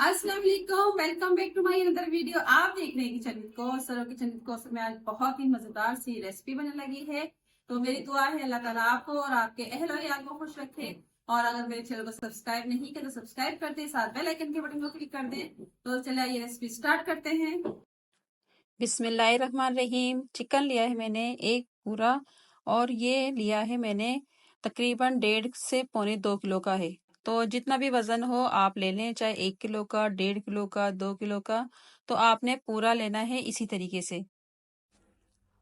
अस्सलाम वालेकुम, welcome back to my another video. आप देख रहे हैं किचन विद कौर। सरो किचन विद कौर में आज बहुत ही मजेदार सी रेसिपी बनने लगी है। तो मेरी दुआ है अल्लाह ताला आपको और आपके अहल और यार को खुश रखे। और अगर मेरे चैनल को सब्सक्राइब नहीं किया तो सब्सक्राइब कर दें, साथ बेल आइकन के बटन को क्लिक कर दें। तो चलिए ये रेसिपी स्टार्ट करते हैं। बिस्मिल्लाहिर्रहमानिर्रहीम। चिकन लिया है मैंने एक पूरा, और ये लिया है मैंने तकरीबन 1.5 से पौने 2 किलो का है। तो जितना भी वजन हो आप ले लें, चाहे 1 किलो का, 1.5 किलो का, 2 किलो का, तो आपने पूरा लेना है इसी तरीके से।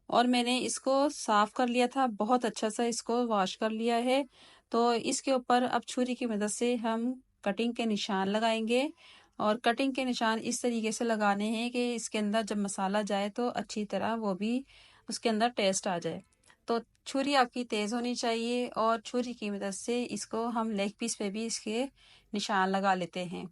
और मैंने इसको साफ कर लिया था, बहुत अच्छा सा इसको वॉश कर लिया है। तो इसके ऊपर अब छुरी की मदद से हम कटिंग के निशान लगाएंगे। और कटिंग के निशान इस तरीके से लगाने हैं कि इसके अंदर जब मसाला जाए तो अच्छी तरह वो भी उसके अंदर टेस्ट आ जाए। तो छुरी आपकी तेज़ होनी चाहिए, और छुरी की मदद से इसको हम लेग पीस पे भी इसके निशान लगा लेते हैं।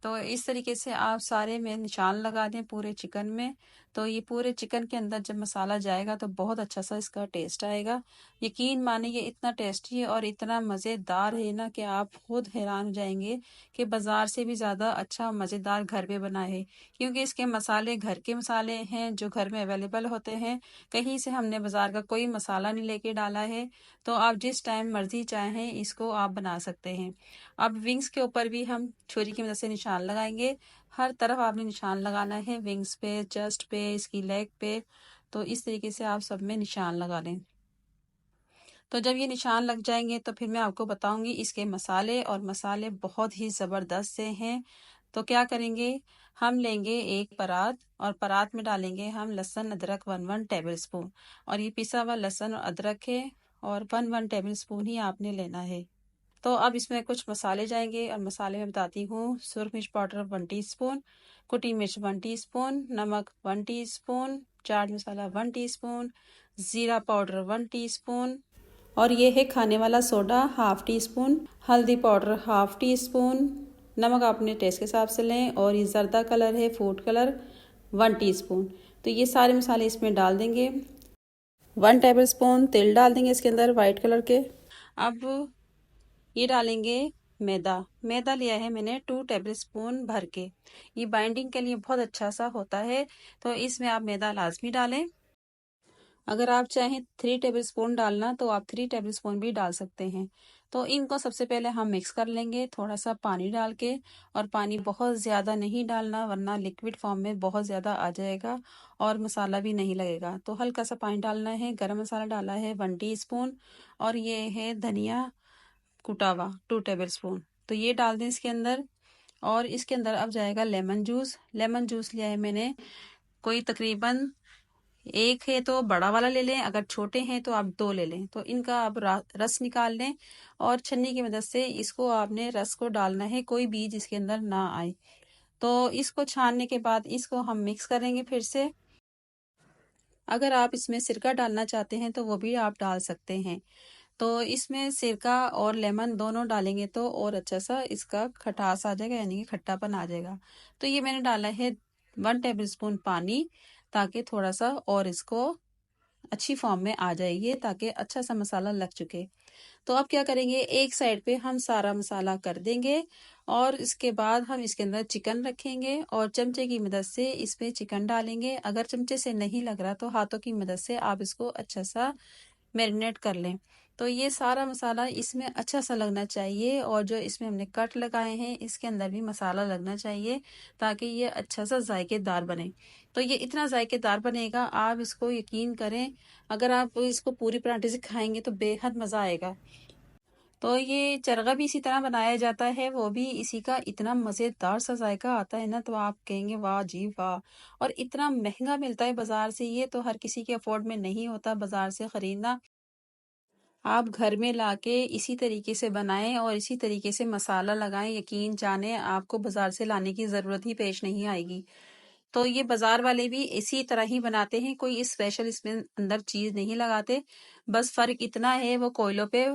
तो इस तरीके से आप सारे में निशान लगा दें पूरे चिकन में। तो ये पूरे चिकन के अंदर जब मसाला जाएगा तो बहुत अच्छा सा इसका टेस्ट आएगा। यकीन माने ये इतना टेस्टी और इतना मज़ेदार है ना कि आप खुद हैरान हो जाएंगे कि बाज़ार से भी ज़्यादा अच्छा मज़ेदार घर पे बना है। क्योंकि इसके मसाले घर के मसाले हैं जो घर में अवेलेबल होते हैं। कहीं से हमने बाज़ार का कोई मसाला नहीं लेके डाला है। तो आप जिस टाइम मर्ज़ी चाहें इसको आप बना सकते हैं। अब विंग्स के ऊपर भी हम छुरी की मदद से निशान लगाएंगे। हर तरफ आपने निशान लगाना है, विंग्स पे, चेस्ट पे, इसकी लेग पे। तो इस तरीके से आप सब में निशान लगा लें। तो जब ये निशान लग जाएंगे तो फिर मैं आपको बताऊंगी इसके मसाले, और मसाले बहुत ही ज़बरदस्त से हैं। तो क्या करेंगे, हम लेंगे एक परात, और परात में डालेंगे हम लहसुन अदरक 1 टेबल स्पून। और ये पिसा हुआ लहसुन और अदरक है, और 1 टेबल स्पून ही आपने लेना है। तो अब इसमें कुछ मसाले जाएंगे, और मसाले में बताती हूँ। सुरख मिर्च पाउडर 1 टीस्पून, कुटी मिर्च 1 टीस्पून, नमक 1 टीस्पून, चाट मसाला 1 टीस्पून, ज़ीरा पाउडर 1 टीस्पून, और ये है खाने वाला सोडा 1/2 टीस्पून, हल्दी पाउडर 1/2 टीस्पून, नमक अपने टेस्ट के हिसाब से लें, और ये जर्दा कलर है फूड कलर 1 टीस्पून। तो ये सारे मसाले इसमें डाल देंगे। 1 टेबल स्पून तेल डाल देंगे इसके अंदर वाइट कलर के। अब ये डालेंगे मैदा। मैदा लिया है मैंने 2 टेबल स्पून भर के। ये बाइंडिंग के लिए बहुत अच्छा सा होता है, तो इसमें आप मैदा लाजमी डालें। अगर आप चाहें 3 टेबल स्पून डालना तो आप 3 टेबल स्पून भी डाल सकते हैं। तो इनको सबसे पहले हम मिक्स कर लेंगे थोड़ा सा पानी डाल के। और पानी बहुत ज़्यादा नहीं डालना, वरना लिक्विड फॉर्म में बहुत ज़्यादा आ जाएगा और मसाला भी नहीं लगेगा। तो हल्का सा पानी डालना है। गरम मसाला डाला है 1 टीस्पून, और ये है धनिया कुटा हुआ 2 टेबल स्पून। तो ये डाल दें इसके अंदर। और इसके अंदर अब जाएगा लेमन जूस। लेमन जूस लिया है मैंने कोई तकरीबन एक है तो बड़ा वाला ले लें, अगर छोटे हैं तो आप 2 ले लें। तो इनका आप रस निकाल लें, और छन्नी की मदद से इसको आपने रस को डालना है, कोई बीज इसके अंदर ना आए। तो इसको छानने के बाद इसको हम मिक्स करेंगे फिर से। अगर आप इसमें सिरका डालना चाहते हैं तो वो भी आप डाल सकते हैं। तो इसमें सिरका और लेमन दोनों डालेंगे तो और अच्छा सा इसका खटास आ जाएगा, यानी कि खट्टापन आ जाएगा। तो ये मैंने डाला है 1 टेबल स्पून पानी, ताकि थोड़ा सा और इसको अच्छी फॉर्म में आ जाएगी, ताकि अच्छा सा मसाला लग चुके। तो अब क्या करेंगे, एक साइड पे हम सारा मसाला कर देंगे, और इसके बाद हम इसके अंदर चिकन रखेंगे, और चमचे की मदद से इसमें चिकन डालेंगे। अगर चमचे से नहीं लग रहा तो हाथों की मदद से आप इसको अच्छा सा मैरिनेट कर लें। तो ये सारा मसाला इसमें अच्छा सा लगना चाहिए, और जो इसमें हमने कट लगाए हैं इसके अंदर भी मसाला लगना चाहिए, ताकि ये अच्छा सा जायकेदार बने। तो ये इतना जायकेदार बनेगा, आप इसको यकीन करें, अगर आप इसको पूरी पराठे से खाएंगे तो बेहद मज़ा आएगा। तो ये चरगा भी इसी तरह बनाया जाता है, वो भी इसी का इतना मज़ेदार सा जायका आता है ना, तो आप कहेंगे वाह जी वाह। और इतना महंगा मिलता है बाजार से, ये तो हर किसी के अफोर्ड में नहीं होता बाजार से खरीदना। आप घर में लाके इसी तरीके से बनाएं और इसी तरीके से मसाला लगाएं, यकीन जाने आपको बाजार से लाने की ज़रूरत ही पेश नहीं आएगी। तो ये बाजार वाले भी इसी तरह ही बनाते हैं, कोई स्पेशल इसमें अंदर चीज़ नहीं लगाते। बस फ़र्क इतना है वो कोयलों पे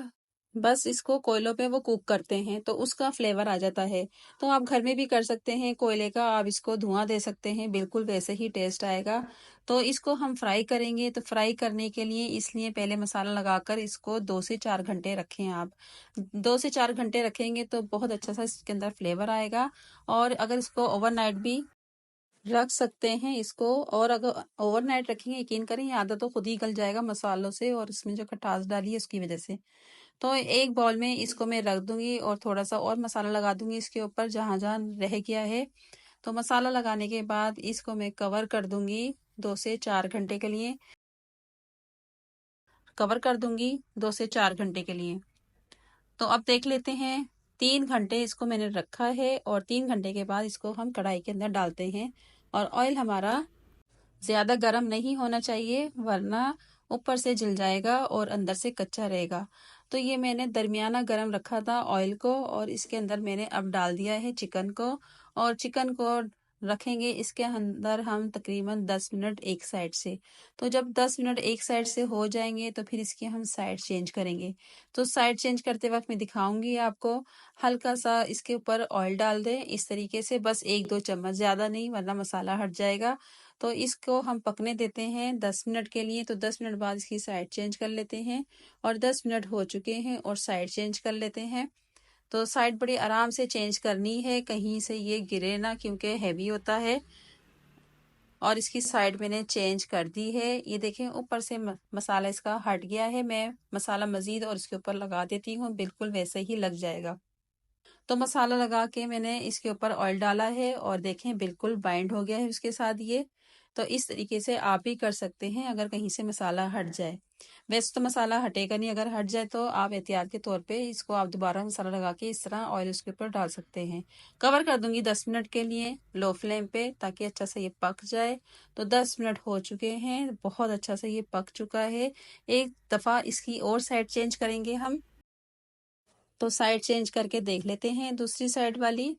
बस इसको कोयलों पे वो कुक करते हैं तो उसका फ्लेवर आ जाता है। तो आप घर में भी कर सकते हैं कोयले का, आप इसको धुआं दे सकते हैं, बिल्कुल वैसे ही टेस्ट आएगा। तो इसको हम फ्राई करेंगे, तो फ्राई करने के लिए इसलिए पहले मसाला लगाकर इसको 2 से 4 घंटे रखें आप। 2 से 4 घंटे रखेंगे तो बहुत अच्छा सा इसके अंदर फ्लेवर आएगा। और अगर इसको ओवरनाइट भी रख सकते हैं इसको, और अगर ओवरनाइट रखेंगे, यकीन करें ये आधा तो खुद ही गल जाएगा मसालों से और इसमें जो खटास डाली है उसकी वजह से। तो एक बाउल में इसको मैं रख दूंगी और थोड़ा सा और मसाला लगा दूंगी इसके ऊपर जहां जहां रह गया है। तो मसाला लगाने के बाद इसको मैं कवर कर दूंगी 2 से 4 घंटे के लिए। कवर कर दूंगी 2 से 4 घंटे के लिए। तो अब देख लेते हैं, 3 घंटे इसको मैंने रखा है और 3 घंटे के बाद इसको हम कढ़ाई के अंदर डालते हैं। और ऑयल हमारा ज्यादा गर्म नहीं होना चाहिए वरना ऊपर से जल जाएगा और अंदर से कच्चा रहेगा। तो ये मैंने दरमियाना गर्म रखा था ऑयल को और इसके अंदर मैंने अब डाल दिया है चिकन को। और चिकन को रखेंगे इसके अंदर हम तकरीबन 10 मिनट एक साइड से। तो जब 10 मिनट एक साइड से हो जाएंगे तो फिर इसकी हम साइड चेंज करेंगे। तो साइड चेंज करते वक्त मैं दिखाऊंगी आपको। हल्का सा इसके ऊपर ऑयल डाल दें इस तरीके से, बस 1-2 चम्मच, ज्यादा नहीं वरना मसाला हट जाएगा। तो इसको हम पकने देते हैं 10 मिनट के लिए। तो 10 मिनट बाद इसकी साइड चेंज कर लेते हैं और 10 मिनट हो चुके हैं और साइड चेंज कर लेते हैं। तो साइड बड़ी आराम से चेंज करनी है, कहीं से ये गिरे ना क्योंकि हैवी होता है। और इसकी साइड मैंने चेंज कर दी है। ये देखें ऊपर से मसाला इसका हट गया है। मैं मसाला मजीद और इसके ऊपर लगा देती हूँ, बिल्कुल वैसे ही लग जाएगा। तो मसाला लगा के मैंने इसके ऊपर ऑयल डाला है और देखें बिल्कुल बाइंड हो गया है उसके साथ ये। तो इस तरीके से आप भी कर सकते हैं अगर कहीं से मसाला हट जाए। वैसे तो मसाला हटेगा नहीं, अगर हट जाए तो आप एहतियात के तौर पे इसको आप दोबारा मसाला लगा के इस तरह ऑयल उसके ऊपर डाल सकते हैं। कवर कर दूंगी 10 मिनट के लिए लो फ्लेम पे ताकि अच्छा से ये पक जाए। तो 10 मिनट हो चुके हैं, बहुत अच्छा से ये पक चुका है। एक दफा इसकी और साइड चेंज करेंगे हम। तो साइड चेंज करके देख लेते हैं दूसरी साइड वाली।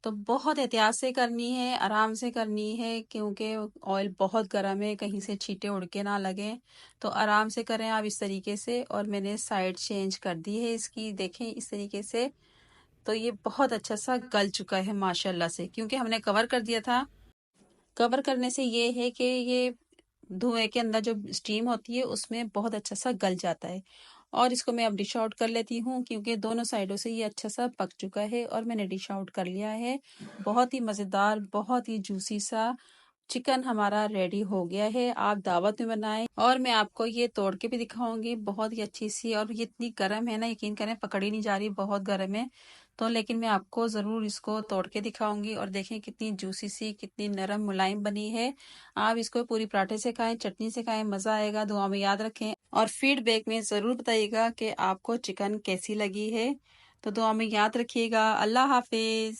तो बहुत एहतियात से करनी है, आराम से करनी है क्योंकि ऑयल बहुत गर्म है, कहीं से छींटे उड़ के ना लगे। तो आराम से करें आप इस तरीके से। और मैंने साइड चेंज कर दी है इसकी, देखें इस तरीके से। तो ये बहुत अच्छा सा गल चुका है माशाल्लाह से, क्योंकि हमने कवर कर दिया था। कवर करने से ये है कि ये धुएं के अंदर जो स्टीम होती है उसमें बहुत अच्छा सा गल जाता है। और इसको मैं अब डिश आउट कर लेती हूँ क्योंकि दोनों साइडों से ये अच्छा सा पक चुका है और मैंने डिश आउट कर लिया है। बहुत ही मज़ेदार, बहुत ही जूसी सा चिकन हमारा रेडी हो गया है। आप दावत में बनाएं और मैं आपको ये तोड़ के भी दिखाऊंगी, बहुत ही अच्छी सी। और ये इतनी गर्म है ना, यकीन करें पकड़ी नहीं जा रही, बहुत गर्म है। तो लेकिन मैं आपको जरूर इसको तोड़ के दिखाऊंगी और देखें कितनी जूसी सी, कितनी नरम मुलायम बनी है। आप इसको पूरी पराठे से खाएं, चटनी से खाएं, मजा आएगा। दुआ में याद रखें और फीडबैक में जरूर बताइएगा कि आपको चिकन कैसी लगी है। तो दुआ में याद रखिएगा। अल्लाह हाफिज।